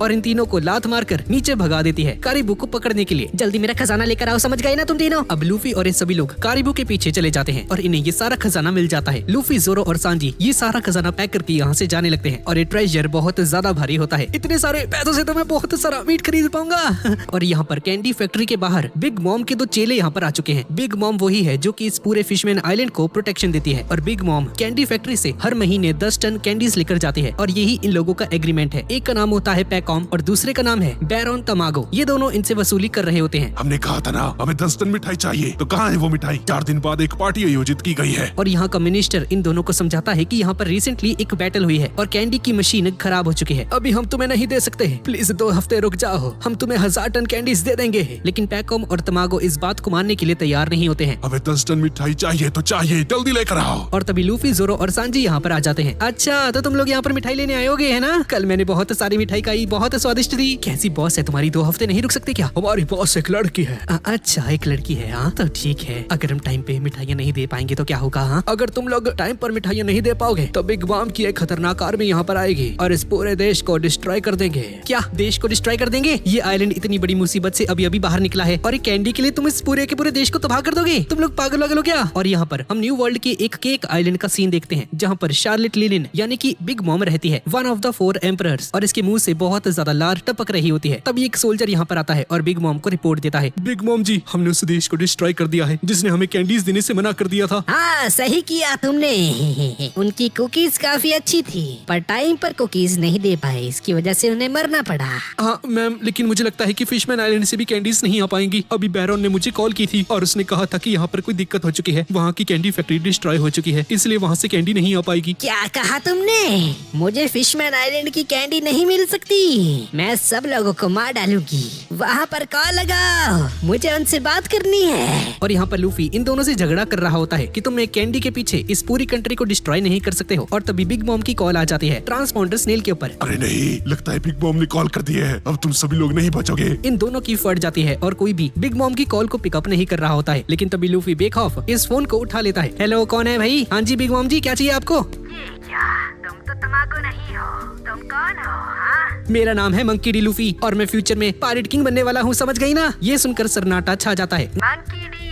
और इन तीनों को लात मारकर नीचे भगा देती है कारिबू को पकड़ने के लिए। जल्दी मेरा खजाना लेकर आओ, समझ गए ना तुम तीनों? अब लूफी और ये सभी लोग कारिबू के पीछे चले जाते हैं और इन्हें ये सारा खजाना मिल जाता है। लूफी, जोरो और सांजी ये सारा खजाना पैक करके यहाँ से जाने लगते हैं। और ये ट्रेजर बहुत ज्यादा भारी होता है। इतने सारे पैसों से तो मैं बहुत सारा मीट खरीद पाऊंगा। और यहाँ पर कैंडी फैक्ट्री के बाहर बिग मॉम के 2 चेले यहाँ पर आ चुके हैं। बिग मॉम वही है जो कि इस पूरे फिशमैन आइलैंड को प्रोटेक्शन देती है। और बिग मॉम कैंडी फैक्ट्री से हर महीने 10 टन कैंडीज लेकर जाती है और यही इन लोगों का एग्रीमेंट है। एक का नाम होता है पैकॉम और दूसरे का नाम है बैरोन तमागो। ये दोनों इनसे वसूली कर रहे होते हैं। हमने कहा था ना हमें 10 टन मिठाई चाहिए, तो कहाँ है वो मिठाई? 4 दिन बाद एक पार्टी आयोजित की गई है। और यहाँ का मिनिस्टर इन दोनों को समझाता है कि यहाँ पर रिसेंटली एक बैटल हुई है और कैंडी की मशीन खराब हो चुकी है। अभी हम तुम्हें नहीं दे सकते, प्लीज 2 हफ्ते रुक जाओ, हम तुम्हें 1000 टन कैंडीज दे देंगे। लेकिन पैकॉम और तमागो इस बात को मानने के लिए तैयार नहीं होते हैं। हमें 10 टन मिठाई चाहिए तो चाहिए, जल्दी लेकर आओ। और तभी लूफी, जोरो और सांजी यहाँ पर आ जाते हैं। अच्छा, तो तुम लोग यहाँ पर मिठाई लेने आयोगे है ना? कल मैंने बहुत सारी मिठाई खाई, बहुत स्वादिष्ट थी। कैसी बॉस है तुम्हारी, 2 हफ्ते नहीं रुक सकते क्या? हमारी बॉस एक लड़की है। अच्छा, एक लड़की है। हाँ तो ठीक है, अगर हम टाइम पे मिठाइयाँ नहीं दे पाएंगे तो क्या होगा? हाँ, अगर तुम लोग टाइम पर मिठाइयाँ नहीं दे पाओगे तो बिग बॉम की एक खतरनाक आर्मी यहाँ पर आएगी और इस पूरे देश को डिस्ट्रॉय कर देंगे। क्या देश को डिस्ट्रॉय कर देंगे? ये आइलैंड इतनी बड़ी मुसीबत से अभी अभी बाहर निकला है और एक कैंडी के लिए तुम इस पूरे के पूरे देश को तबाह कर दोगे? तुम लोग पागल वागल हो क्या? और यहाँ पर हम न्यू वर्ल्ड के एक केक आइलैंड का सीन देखते हैं जहाँ पर शार्लेट लिलिन यानी कि बिग मॉम रहती है, वन ऑफ द 4 एम्परर्स, और इसके मुंह से बहुत ज्यादा लार टपक रही होती है। तभी एक सोल्जर यहाँ पर आता है और बिग मॉम को रिपोर्ट देता है। बिग मॉम जी, हमने उस देश को डिस्ट्रॉय कर दिया है जिसने हमें कैंडीज देने से मना कर दिया था। हाँ सही किया तुमने। उनकी कुकीज काफी अच्छी थी पर टाइम पर कुकीज नहीं दे पाए, इसकी वजह से उन्हें मरना पड़ा। हाँ मैम, लेकिन मुझे लगता है कि फिशमैन आइलैंड से भी कैंडीज नहीं आ पाएंगी। अभी बैरन ने मुझे कॉल की थी और उसने कहा था कि यहाँ पर कोई दिक्कत हो चुकी है, वहाँ की कैंडी फैक्ट्री डिस्ट्रॉय हो चुकी है, इसलिए वहाँ से कैंडी नहीं आ पाएगी। क्या कहा तुमने? मुझे फिशमैन आइलैंड की कैंडी नहीं मिल सकती। मैं सब लोगों को मार डालूंगी। वहाँ पर कॉल लगाओ, मुझे उनसे बात करनी है। और यहाँ पर लूफी इन दोनों से झगड़ा कर रहा होता है कि तुम एक कैंडी के पीछे इस पूरी कंट्री को डिस्ट्रॉय नहीं कर सकते हो। और तभी बिग मॉम की कॉल आ जाती है ट्रांसपॉन्डर स्नेल के ऊपर। अरे नहीं, लगता है बिग बॉम ने कॉल कर दिया है, अब तुम सभी लोग नहीं बचोगे। इन दोनों की फट जाती है और कोई भी बिग मॉम की कॉल को पिकअप नहीं कर रहा होता है। लेकिन तभी लूफी बेखौफ इस फोन को उठा लेता है। हेलो, कौन है भाई? हाँ जी बिग मॉम जी, क्या चाहिए आपको? क्या तुम तो तमाकू नहीं हो, तुम कौन हो? हाँ? मेरा नाम है मंकी डी लूफी और मैं फ्यूचर में पायरेट किंग बनने वाला हूँ, समझ गई ना? ये सुनकर सन्नाटा छा जाता है। मंकी डी,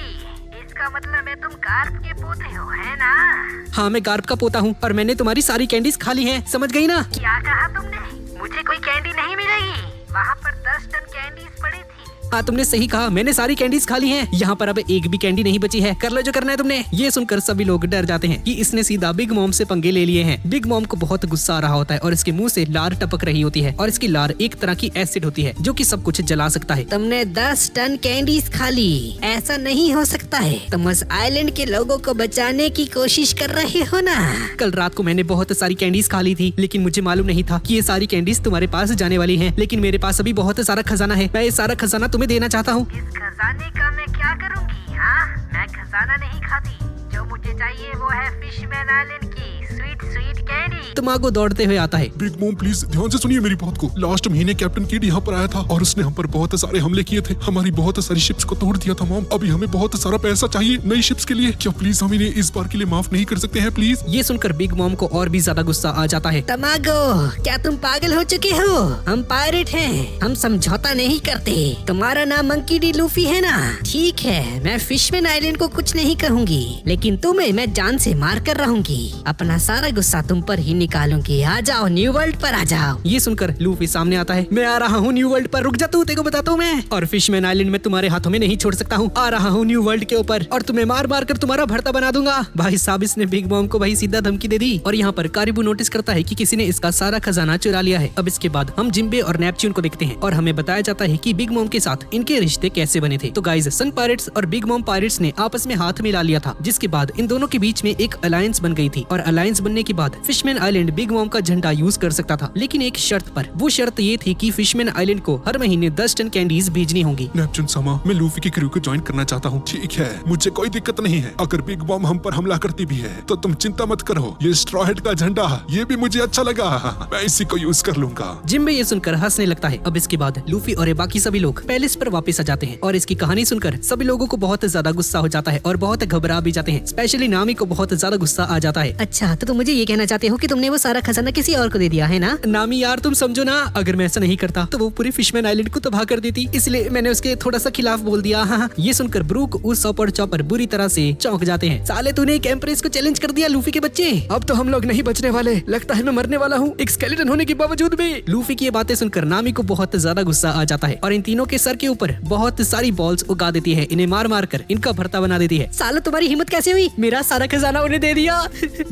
इसका मतलब है तुम कार्प के पोते हो, है ना? हाँ, मैं गार्प का पोता हूँ और मैंने तुम्हारी सारी कैंडीज खा ली हैं, समझ गई ना? क्या कहा तुमने? मुझे कोई कैंडी नहीं मिलेगी। वहाँ पर 10 टन कैंडीज पड़ी थी। हाँ, तुमने सही कहा, मैंने सारी कैंडीज खा ली हैं। यहाँ पर अब एक भी कैंडी नहीं बची है, कर लो जो करना है तुमने। ये सुनकर सभी लोग डर जाते हैं कि इसने सीधा बिग मॉम से पंगे ले लिए हैं। बिग मॉम को बहुत गुस्सा आ रहा होता है और इसके मुंह से लार टपक रही होती है और इसकी लार एक तरह की एसिड होती है जो कि सब कुछ जला सकता है। तुमने 10 टन कैंडीज खा ली, ऐसा नहीं हो सकता है। तुम उस आइलैंड के लोगों को बचाने की कोशिश कर रहे हो ना? कल रात को मैंने बहुत सारी कैंडीज खा ली थी, लेकिन मुझे मालूम नहीं था कि ये सारी कैंडीज तुम्हारे पास जाने वाली हैं। लेकिन मेरे पास अभी बहुत सारा खजाना है, मैं ये सारा खजाना तुम्हें देना चाहता हूँ। इस खजाने का मैं क्या करूँगी? हाँ, मैं खजाना नहीं खाती। जो मुझे चाहिए वो है फिशमैन आइलैंड की स्वीट स्वीट कैंडी। तमागो दौड़ते हुए आता है। बिग मॉम प्लीज ध्यान से सुनिए मेरी बात को। लास्ट महीने कैप्टन किड यहाँ पर आया था और उसने हम पर बहुत सारे हमले किए थे, हमारी बहुत सारी शिप्स को तोड़ दिया था मॉम। अभी हमें बहुत सारा पैसा चाहिए नई शिप्स के लिए, क्या प्लीज हम इन्हें इस बार के लिए माफ नहीं कर सकते हैं प्लीज? ये सुनकर बिग मॉम को और भी ज्यादा गुस्सा आ जाता है। तमागो, क्या तुम पागल हो चुके हो? हम पायरेट हैं, हम समझौता नहीं करते। तुम्हारा नाम मंकी डी लूफी है ना? ठीक है, मैं फिशमैन आइलैंड को कुछ नहीं कहूँगी, लेकिन तुम्हें मैं जान से मार कर रहूंगी। अपना सारा गुस्सा तुम पर ही निकालूंगी। आ जाओ, न्यू वर्ल्ड पर आ जाओ। ये सुनकर लूफी सामने आता है। मैं आ रहा हूँ न्यू वर्ल्ड पर, रुक जा तू, तेरे को बताता हूँ मैं। और फिशमैन आइलैंड में तुम्हारे हाथों में नहीं छोड़ सकता हूँ। आ रहा हूँ न्यू वर्ल्ड के ऊपर और तुम्हें मार मार कर तुम्हारा भरता बना दूंगा। भाई साहब, इसने बिग मॉम को भाई सीधा धमकी दे दी। और यहाँ पर कारिबू नोटिस करता है कि किसी ने इसका सारा खजाना चुरा लिया है। अब इसके बाद हम जिम्बे और नेपच्यून को देखते हैं और हमें बताया जाता है कि बिग मॉम के साथ इनके रिश्ते कैसे बने थे। तो गाइज, सन पायरेट्स और बिग मॉम पायरेट्स ने आपस में हाथ मिला लिया था, जिसके बाद इन दोनों के बीच में एक अलायंस बन गई थी। और अलायंस बनने के बाद फिशमैन आइलैंड बिग मॉम का झंडा यूज कर सकता था, लेकिन एक शर्त पर। वो शर्त ये थी कि फिशमैन आइलैंड को हर महीने 10 टन कैंडीज भेजनी होंगी। नेपच्यून सामा, मैं लूफी की क्रू को ज्वाइन करना चाहता हूँ। ठीक है, मुझे कोई दिक्कत नहीं है। अगर बिग बॉम हम पर हमला करती भी है तो तुम चिंता मत करो। ये स्ट्रॉ हेड का झंडा, ये भी मुझे अच्छा लगा, मैं इसी को यूज कर लूंगा। जिम्बे ये सुनकर हंसने लगता है। अब इसके बाद लूफी और बाकी सभी लोग पैलेस पर वापस आ जाते हैं और इसकी कहानी सुनकर सभी लोगों को बहुत ज्यादा गुस्सा हो जाता है और बहुत घबरा भी जाते हैं। स्पेशली नामी को बहुत ज्यादा गुस्सा आ जाता है। अच्छा, तो तुम मुझे ये कहना चाहते हो कि तुमने वो सारा खजाना किसी और को दे दिया है ना? नामी यार, तुम समझो ना, अगर मैं ऐसा नहीं करता तो वो पूरी फिशमैन आइलैंड को तबाह कर देती, इसलिए मैंने उसके थोड़ा सा खिलाफ बोल दिया। हाँ, ये सुनकर ब्रूक, उसॉप और चॉपर बुरी तरह से चौंक जाते हैं। साले, तूने एक एम्प्रेस को चैलेंज कर दिया लूफी के बच्चे। अब तो हम लोग नहीं बचने वाले, लगता है मैं मरने वाला हूँ एक स्केलेटन होने के बावजूद भी। लूफी की ये बातें सुनकर नामी को बहुत ज्यादा गुस्सा आ जाता है और इन तीनों के सर के ऊपर बहुत सारी बॉल्स उगा देती है, इन्हें मार मार कर इनका भरता बना देती है। सालो, तुम्हारी हिम्मत कैसे हुई? मेरा सारा खजाना उन्हें दे दिया।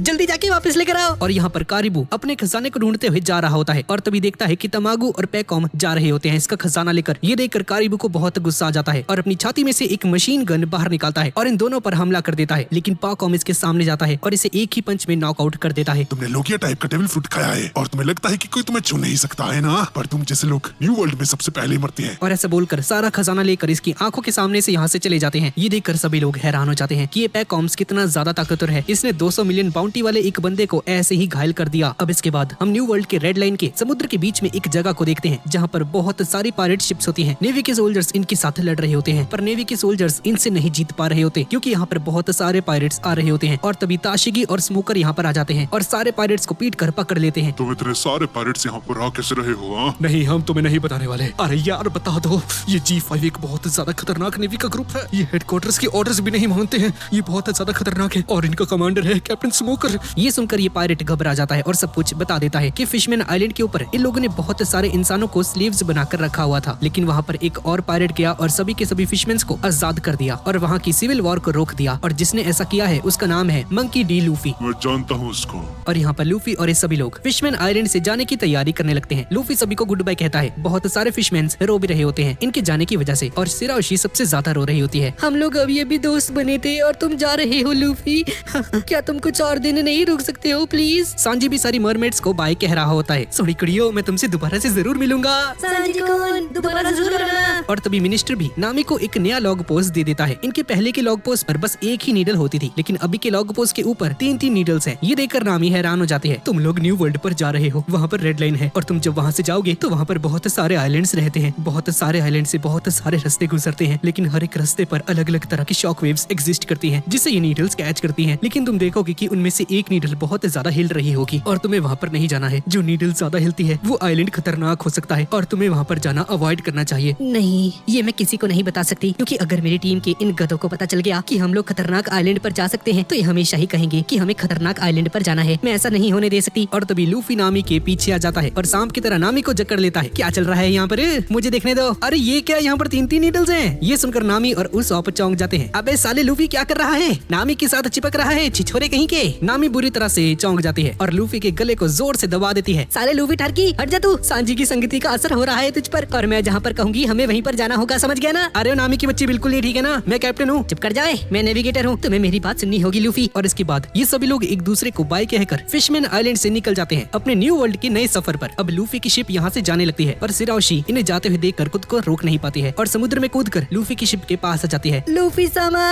जल्दी जाके वापस लेकर आओ। और यहाँ पर कारिबू अपने खजाने को ढूंढते हुए जा रहा होता है और तभी देखता है कि तमागू और पैकॉम जा रहे होते हैं इसका खजाना लेकर। ये देखकर कारिबू को बहुत गुस्सा आ जाता है और अपनी छाती में से एक मशीन गन बाहर निकालता है और इन दोनों पर हमला कर देता है, लेकिन पैकॉम इसके सामने जाता है और इसे एक ही पंच में नॉकआउट कर देता है। तुमने लोकिया टाइप का डेविल फ्रूट खाया है और तुम्हें लगता है कि कोई तुम्हें छू नहीं सकता है ना, पर तुम जैसे लोग न्यू वर्ल्ड में सबसे पहले मरते हैं। और ऐसा बोलकर सारा खजाना लेकर इसकी आंखों के सामने से यहाँ से चले जाते हैं। ये देखकर सभी लोग हैरान हो जाते हैं कि ये पैकॉम्स कितना ज्यादा ताकतवर है। इसने 200 मिलियन बाउंटी वाले एक बंदे को ऐसे ही घायल कर दिया। अब इसके बाद हम न्यू वर्ल्ड के रेड लाइन के समुद्र के बीच में एक जगह को देखते हैं जहाँ पर बहुत सारी पायरेट शिप्स होती हैं। नेवी के सोल्जर्स इनके साथ लड़ रहे होते हैं, पर नेवी के सोल्जर्स इनसे नहीं जीत पा रहे होते क्योंकि यहाँ पर बहुत सारे पायरेट्स आ रहे होते हैं। और तभी ताशिगी और स्मोकर यहाँ पर आ जाते हैं और सारे पायरेट्स को पीट कर पकड़ लेते हैं। तुम इतने सारे पायरेट्स यहाँ पर आ कैसे रहे हो? हाँ? नहीं, हम तुम्हें नहीं बताने वाले। अरे यार बता दो, ये G5 एक बहुत ज्यादा खतरनाक नेवी का ग्रुप है। ये हेडक्वार्टर्स के ऑर्डर्स भी नहीं मानते हैं। ये बहुत ज्यादा खतरनाक है और इनका कमांडर है कैप्टन स्मोकर। ये सुनकर ये पायरेट घबरा जाता है और सब कुछ बता देता है कि फिशमैन आइलैंड के ऊपर इन लोगों ने बहुत सारे इंसानों को स्लेव्स बनाकर रखा हुआ था, लेकिन वहाँ पर एक और पायरेट गया और सभी के सभी फिशमैन्स को आजाद कर दिया और वहाँ की सिविल वॉर को रोक दिया। और जिसने ऐसा किया है उसका नाम है मंकी डी लूफी। मैं जानता हूँ उसको। और यहाँ पर लूफी और ये सभी लोग फिशमैन आइलैंड से जाने की तैयारी करने लगते हैं। लूफी सभी को गुड बाय कहता है। बहुत सारे फिशमैन्स रो भी रहे होते हैं इनके जाने की वजह से और सिराओशी सबसे ज्यादा रो रही होती है। हम लोग अभी अभी दोस्त बने थे और तुम जा रहे हो लूफी। क्या तुम कुछ और दिन नहीं रुक सकते हो प्लीज? सांजी भी सारी मरमेड्स को बाय कह रहा होता है। सॉरी कुड़ियों, मैं तुमसे दोबारा से जरूर मिलूंगा। दोबारा जरूर आना। और तभी मिनिस्टर भी नामी को एक नया लॉग पोस्ट दे देता है। इनके पहले के लॉग पोस्ट पर बस एक ही नीडल होती थी, लेकिन अभी के लॉग पोस्ट के ऊपर 3-3 नीडल्स हैं। ये देखकर नामी हैरान हो जाती है। तुम लोग न्यू वर्ल्ड पर जा रहे हो, वहाँ पर रेड लाइन है और तुम जब वहाँ से जाओगे तो वहाँ पर बहुत सारे आइलैंड्स रहते हैं। बहुत सारे आइलैंड से बहुत सारे रास्ते गुजरते हैं, लेकिन हर एक रास्ते पर अलग अलग तरह की शॉक वेव्स एग्जिस्ट करती हैं, जिससे ये नीडल्स कैच करती हैं। लेकिन तुम देखोगे कि उनमें से एक नीडल बहुत ज्यादा हिल रही होगी और तुम्हें वहाँ पर नहीं जाना है। जो नीडल ज्यादा हिलती है वो आइलैंड खतरनाक हो सकता है और तुम्हें वहाँ पर जाना अवॉइड करना चाहिए। नहीं, ये मैं किसी को नहीं बता सकती, क्योंकि अगर मेरी टीम के इन गधों को पता चल गया कि हम लोग खतरनाक आइलैंड पर जा सकते हैं तो ये हमेशा ही कहेंगे कि हमें खतरनाक आइलैंड पर जाना है। मैं ऐसा नहीं होने दे सकती। और तभी लूफी नामी के पीछे आ जाता है और सांप की तरह नामी को जकड़ लेता है। क्या चल रहा है यहाँ पर? मुझे देखने दो। अरे ये क्या, यहाँ पर 3-3 नीडल्स हैं। ये सुनकर नामी और उस ऑप चौंक जाते हैं। अबे साले लूफी क्या कर रहा है? नामी के साथ चिपक रहा है, छिछोरे कहीं के। नामी बुरी तरह से चौंक जाती है और लूफी के गले को जोर से दबा देती है। साले लूफी टर्की, हट जा तू। सांजी की संगति का असर हो रहा है तुझ पर और मैं जहाँ पर कहूँगी हमें वहीं पर जाना होगा, समझ गया ना? अरे नामी की बच्ची बिल्कुल नहीं ठीक है ना, मैं कैप्टन हूँ। चुप कर जाए, मैं नेविगेटर हूँ, तुम्हें मेरी बात सुननी होगी लूफी। और इसके बाद ये सभी लोग एक दूसरे को बाय कहकर फिशमैन आइलैंड से निकल जाते हैं अपने न्यू वर्ल्ड के नए सफर पर। अब लूफी की शिप यहाँ से जाने लगती है और सिराओशी इन्हें जाते हुए देखकर खुद को रोक नहीं पाती है और समुद्र में कूदकर लूफी की शिप के पास आ जाती है। लूफी सामा।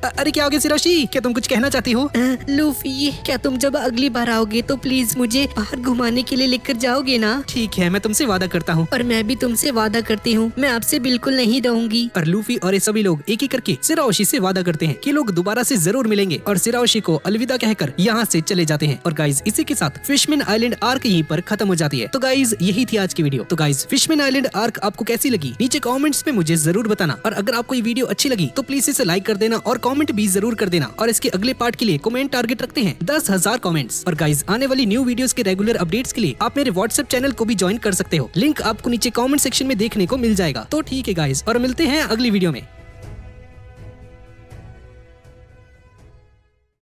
अरे क्या हो गया सिराओशी, क्या तुम कुछ कहना चाहती हो? लूफी, क्या तुम जब अगली बार आओगे तो प्लीज मुझे बाहर घुमाने के लिए लेकर जाओगे ना? ठीक है, मैं तुमसे वादा करता हूँ। और मैं भी तुमसे वादा करती हूँ, मैं आपसे बिल्कुल नहीं रहूंगी। और लूफी और ये सभी लोग एक एक करके सिराओशी से वादा करते हैं कि लोग दोबारा से जरूर मिलेंगे और सिराओशी को अलविदा कहकर यहाँ से चले जाते हैं। और गाइज इसी के साथ फिशमैन आइलैंड आर्क यहीं पर खत्म हो जाती है। तो गाइज यही थी आज की वीडियो। तो गाइज फिशमैन आइलैंड आर्क आपको कैसी लगी नीचे कमेंट्स में मुझे जरूर बताना। और अगर आपको ये वीडियो अच्छी लगी तो प्लीज इसे लाइक कर देना और कमेंट भी जरूर कर देना। और इसके अगले पार्ट के लिए कमेंट टारगेट रखते हैं 10,000 कमेंट्स। और गाइज आने वाली न्यू वीडियोस के रेगुलर अपडेट्स के लिए आप मेरे व्हाट्सएप चैनल को भी ज्वाइन कर सकते हो। लिंक आपको नीचे कमेंट सेक्शन में देखने को मिल जाएगा। तो ठीक है गाइज, और मिलते हैं अगली वीडियो में।